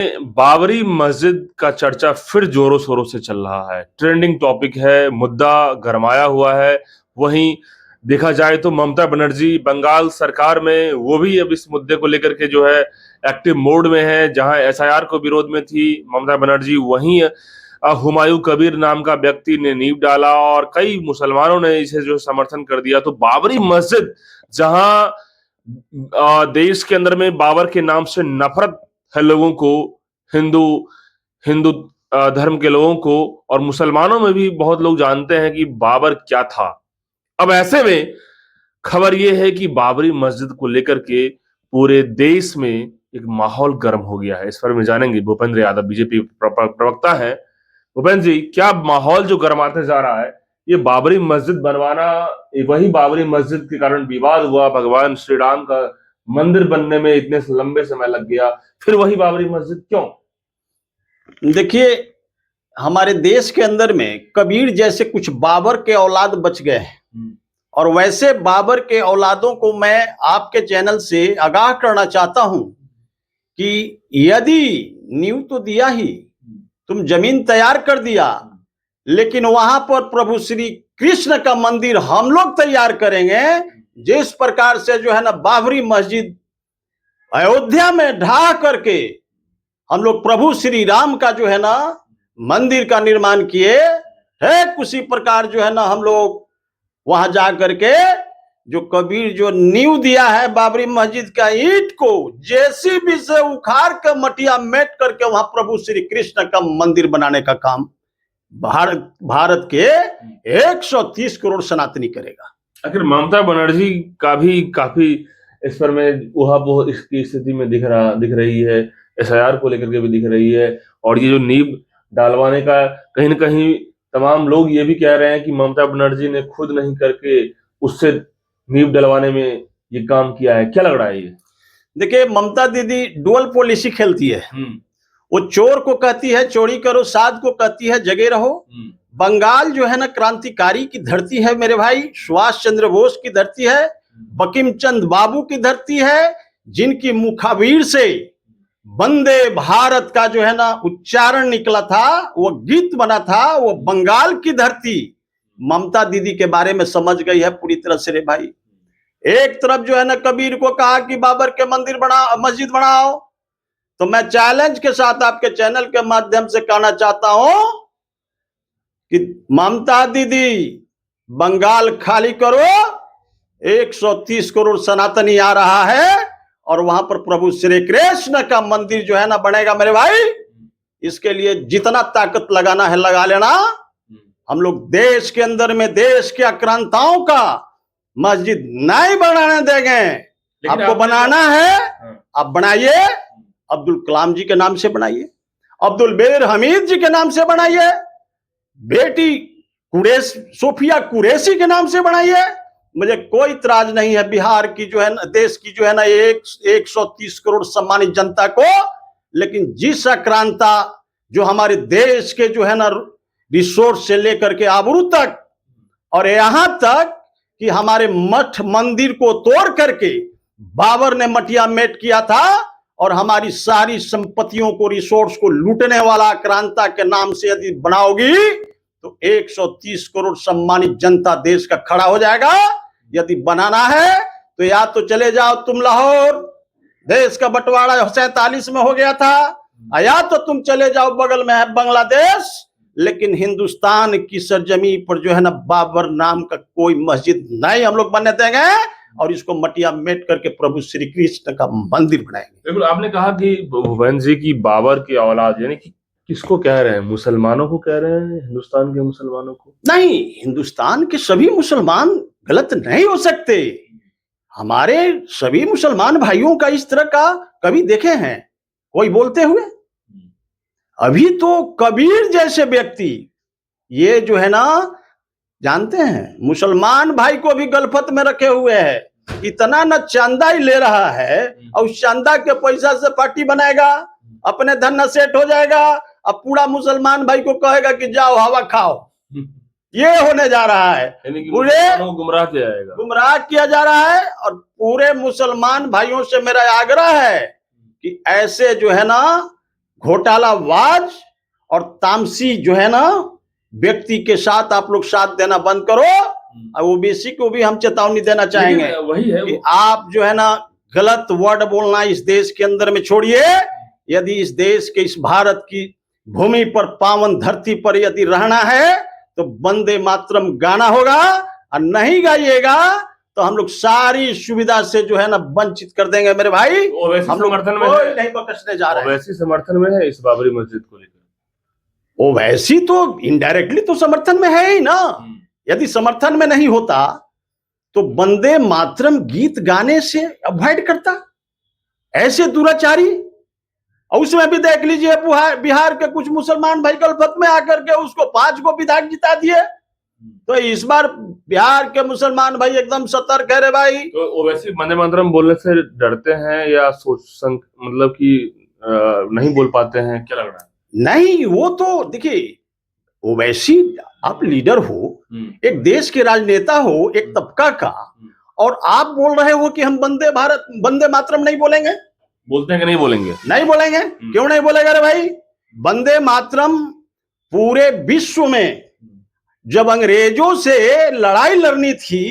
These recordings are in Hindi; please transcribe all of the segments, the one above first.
बाबरी मस्जिद का चर्चा फिर जोरों शोरों से चल रहा है। ट्रेंडिंग टॉपिक है, मुद्दा गरमाया हुआ है। वहीं देखा जाए तो ममता बनर्जी बंगाल सरकार में वो भी अब इस मुद्दे को लेकर के जो है एक्टिव मोड में है। जहां एसआईआर को विरोध में थी ममता बनर्जी, वहीं हुमायूं कबीर नाम का व्यक्ति ने नींव डाला और कई मुसलमानों ने इसे जो समर्थन कर दिया। तो बाबरी मस्जिद जहां देश के अंदर में बाबर के नाम से नफरत है लोगों को, हिंदू हिंदू धर्म के लोगों को, और मुसलमानों में भी बहुत लोग जानते हैं कि बाबर क्या था। अब ऐसे में खबर यह है कि बाबरी मस्जिद को लेकर के पूरे देश में एक माहौल गर्म हो गया है। इस पर में जानेंगे भूपेंद्र यादव, बीजेपी प्रवक्ता है। भूपेंद्र जी, क्या माहौल जो गर्माते जा रहा है, ये बाबरी मस्जिद बनवाना, वही बाबरी मस्जिद के कारण विवाद हुआ, भगवान श्री राम का मंदिर बनने में इतने लंबे समय लग गया, फिर वही बाबरी मस्जिद क्यों? देखिए, हमारे देश के अंदर में कबीर जैसे कुछ बाबर के औलाद बच गए हैं और वैसे बाबर के औलादों को मैं आपके चैनल से आगाह करना चाहता हूं कि यदि नींव तो दिया ही, तुम जमीन तैयार कर दिया, लेकिन वहां पर प्रभु श्री कृष्ण का मंदिर हम लोग तैयार करेंगे। जिस प्रकार से जो है ना बाबरी मस्जिद अयोध्या में ढा करके हम लोग प्रभु श्री राम का जो है ना मंदिर का निर्माण किए है, उसी प्रकार जो है ना हम लोग वहां जा करके जो कबीर जो नींव दिया है बाबरी मस्जिद का ईंट को जेसीबी से उखाड़ कर मटिया मेट करके वहां प्रभु श्री कृष्ण का मंदिर बनाने का काम भारत के 130 करोड़ सनातनी करेगा। आखिर ममता बनर्जी का भी काफी इस पर में वो इसकी स्थिति में दिख रही है, एसआईआर को लेकर के भी दिख रही है। और ये जो नींव डालवाने का कहीं ना कहीं तमाम लोग ये भी कह रहे हैं कि ममता बनर्जी ने खुद नहीं करके उससे नींव डलवाने में ये काम किया है। क्या लग रहा है ये? देखिए, ममता दीदी डुअल पॉलिसी खेलती है। वो चोर को कहती है चोरी करो, साध को कहती है जगे रहो। बंगाल जो है ना क्रांतिकारी की धरती है मेरे भाई, सुभाष चंद्र बोस की धरती है, बंकिम चंद्र बाबू की धरती है, जिनकी मुखावीर से वंदे भारत का जो है ना उच्चारण निकला था, वो गीत बना था, वो बंगाल की धरती ममता दीदी के बारे में समझ गई है पूरी तरह से रे भाई। एक तरफ जो है ना कबीर को कहा कि बाबर के मस्जिद बनाओ, तो मैं चैलेंज के साथ आपके चैनल के माध्यम से कहना चाहता हूं कि ममता दीदी बंगाल खाली करो, 130 करोड़ सनातनी आ रहा है और वहां पर प्रभु श्री कृष्ण का मंदिर जो है ना बनेगा मेरे भाई। इसके लिए जितना ताकत लगाना है लगा लेना। हम लोग देश के अंदर में देश के आक्रांताओं का मस्जिद नहीं बनाने देंगे। आपको बनाना है आप बनाइए, अब्दुल कलाम जी के नाम से बनाइए, अब्दुल बेर हमीद जी के नाम से बनाइए, बेटी सोफिया कुरैशी के नाम से बनाइए। मुझे कोई इतराज नहीं है बिहार की जो है ना, देश की जो है ना 130 करोड़ सम्मानित जनता को। लेकिन जिस आक्रांता जो हमारे देश के जो है ना रिसोर्स से लेकर के आबरू तक और यहां तक कि हमारे मठ मंदिर को तोड़ करके बाबर ने मटिया मेट किया था और हमारी सारी संपत्तियों को रिसोर्स को लूटने वाला आक्रांता के नाम से यदि बनाओगी तो 130 करोड़ सम्मानित जनता देश का खड़ा हो जाएगा। यदि बनाना है तो या तो चले जाओ तुम लाहौर, देश का बंटवारा 47 में हो गया था, या तो तुम चले जाओ बगल में है बांग्लादेश। लेकिन हिंदुस्तान की सरजमी पर जो है ना बाबर नाम का कोई मस्जिद नहीं हम लोग बनने देंगे और इसको मटिया मेट करके प्रभु श्री कृष्ण का मंदिर बनाएंगे। बिल्कुल, आपने कहा कि भूपेंद्र जी की बाबर की औलाद, यानी कि किसको कह रहे हैं? मुसलमानों को कह रहे हैं, हिंदुस्तान के मुसलमानों को? नहीं, हिंदुस्तान के सभी मुसलमान गलत नहीं हो सकते। हमारे सभी मुसलमान भाइयों का इस तरह का कभी देखे हैं कोई बोलते हुए? अभी तो कबीर जैसे व्यक्ति ये जो है ना जानते हैं मुसलमान भाई को भी गलफत में रखे हुए है। इतना न चंदा ही ले रहा है और उस चंदा के पैसा से पार्टी बनाएगा, अपने धन न सेट हो जाएगा, अब पूरा मुसलमान भाई को कहेगा कि जाओ हवा खाओ। ये होने जा रहा है, पूरे गुमराह किया जा रहा है। और पूरे मुसलमान भाइयों से मेरा आग्रह है कि ऐसे जो है ना घोटालाबाज और तामसी जो है ना व्यक्ति के साथ आप लोग साथ देना बंद करो। और ओबीसी को भी हम चेतावनी देना चाहेंगे वही है कि आप जो है ना गलत वर्ड बोलना इस देश के अंदर में छोड़िए। यदि इस देश के इस भारत की भूमि पर पावन धरती पर यदि रहना है तो वंदे मातरम गाना होगा, और नहीं गाइएगा तो हम लोग सारी सुविधा से जो है ना वंचित कर देंगे मेरे भाई। हम लोग समर्थन में कोई नहीं बख्शने जा रहे हैं। वैसी समर्थन में है इस बाबरी मस्जिद को लेकर। ओवैसी तो इनडायरेक्टली तो समर्थन में है ही ना। यदि समर्थन में नहीं होता तो वंदे मातरम गीत गाने से अवॉइड करता ऐसे दुराचारी। और उसमें भी देख लीजिए बिहार के कुछ मुसलमान भाई गलफत में आकर के उसको 5 को विधायक जिता दिए। तो इस बार बिहार के मुसलमान भाई एकदम सतर्क है रे भाई। तो वैसे वंदे मातरम बोलने से डरते हैं या मतलब कि नहीं बोल पाते हैं, क्या लग रहा है? नहीं, वो तो देखिए ओवैसी आप लीडर हो, एक देश के राजनेता हो, एक तबका का, और आप बोल रहे हो कि हम वंदे मातरम नहीं बोलेंगे। बोलते हैं कि नहीं बोलेंगे? नहीं बोलेंगे। क्यों नहीं बोलेगा रे भाई? वंदे मातरम पूरे विश्व में जब अंग्रेजों से लड़ाई लड़नी थी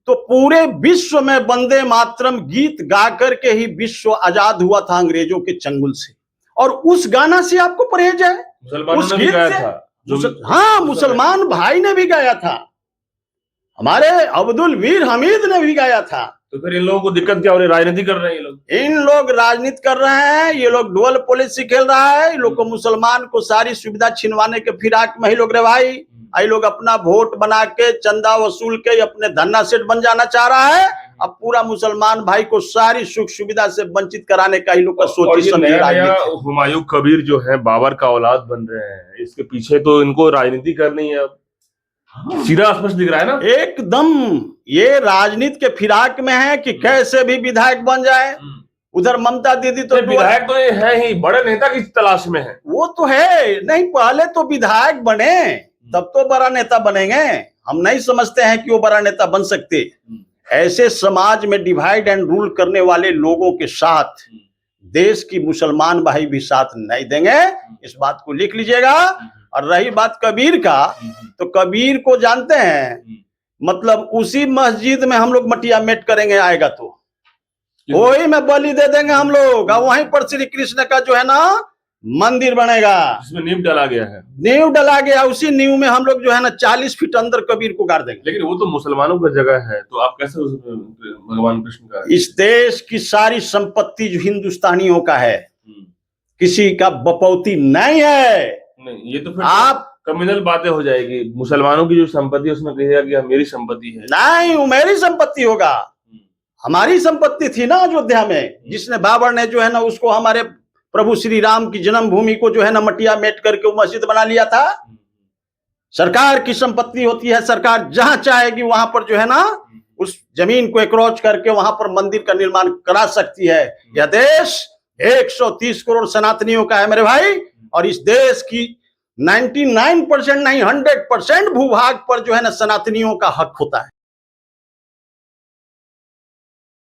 तो पूरे विश्व में वंदे मातरम गीत गा करके ही विश्व आजाद हुआ था अंग्रेजों के चंगुल से। और उस गाना से आपको परहेज है? उस गीत से हाँ, मुसलमान भाई ने भी गाया था, हमारे अब्दुल वीर हमीद ने भी गाया था। तो फिर इन लोगों को दिक्कत क्या हो रही है? राजनीति कर रहे हैं ये लोग। इन लोग राजनीति कर रहे हैं, ये लोग डुअल पॉलिसी खेल रहा है। इन लोग को मुसलमान को सारी सुविधा छिनवाने के फिराक में ही लोग रे भाई। ये लोग अपना वोट बना के चंदा वसूल के अपने धन्ना सेठ बन जाना चाह रहा है। अब पूरा मुसलमान भाई को सारी सुख सुविधा से वंचित कराने का ही लोग का सोची समझी राजनीति। हुमायूं कबीर जो है बाबर का औलाद बन रहे हैं, इसके पीछे तो इनको राजनीति करनी है। सीधा स्पष्ट दिख रहा है ना एकदम। ये राजनीति के फिराक में है कि कैसे भी विधायक बन जाए। उधर ममता दीदी तो विधायक तो ये है ही, बड़े नेता की तलाश में है। वो तो है नहीं, पहले तो विधायक बने तब तो बड़ा नेता बनेंगे। हम नहीं समझते हैं कि वो बड़ा नेता बन सकते। ऐसे समाज में डिवाइड एंड रूल करने वाले लोगों के साथ देश की मुसलमान भाई भी साथ नहीं देंगे, इस बात को लिख लीजिएगा। और रही बात कबीर का, तो कबीर को जानते हैं, मतलब उसी मस्जिद में हम लोग मटिया मेट करेंगे, आएगा तो वही में बलि दे देंगे हम लोग। और वहीं पर श्री कृष्ण का जो है ना मंदिर बनेगा, जिसमें नींव डाला गया है। नींव डाला गया, उसी नींव में हम लोग जो है ना 40 फीट अंदर कबीर को गाड़ देंगे। लेकिन वो तो मुसलमानों का जगह है, तो आप कैसे भगवान कृष्ण का? इस देश की सारी संपत्ति जो हिंदुस्तानियों का है, किसी का बपौती नहीं है। नहीं, ये तो फिर आप कम्युनल बातें हो जाएगी। मुसलमानों की जो संपत्ति है उसमें कहेगा कि मेरी संपत्ति है। नहीं, वो मेरी संपत्ति होगा। हमारी संपत्ति थी ना अयोध्या में, जिसने बाबर ने जो है ना उसको हमारे प्रभु श्री राम की जन्मभूमि को जो है ना मटिया मेट करके वो मस्जिद बना लिया था। सरकार की संपत्ति होती है, सरकार जहां चाहेगी वहां पर जो है ना उस जमीन को एक्रोच करके वहां पर मंदिर का निर्माण करा सकती है। यह देश 130 करोड़ सनातनियों का है मेरे भाई। और इस देश की 99% नहीं 100% भूभाग पर जो है ना सनातनियों का हक होता है।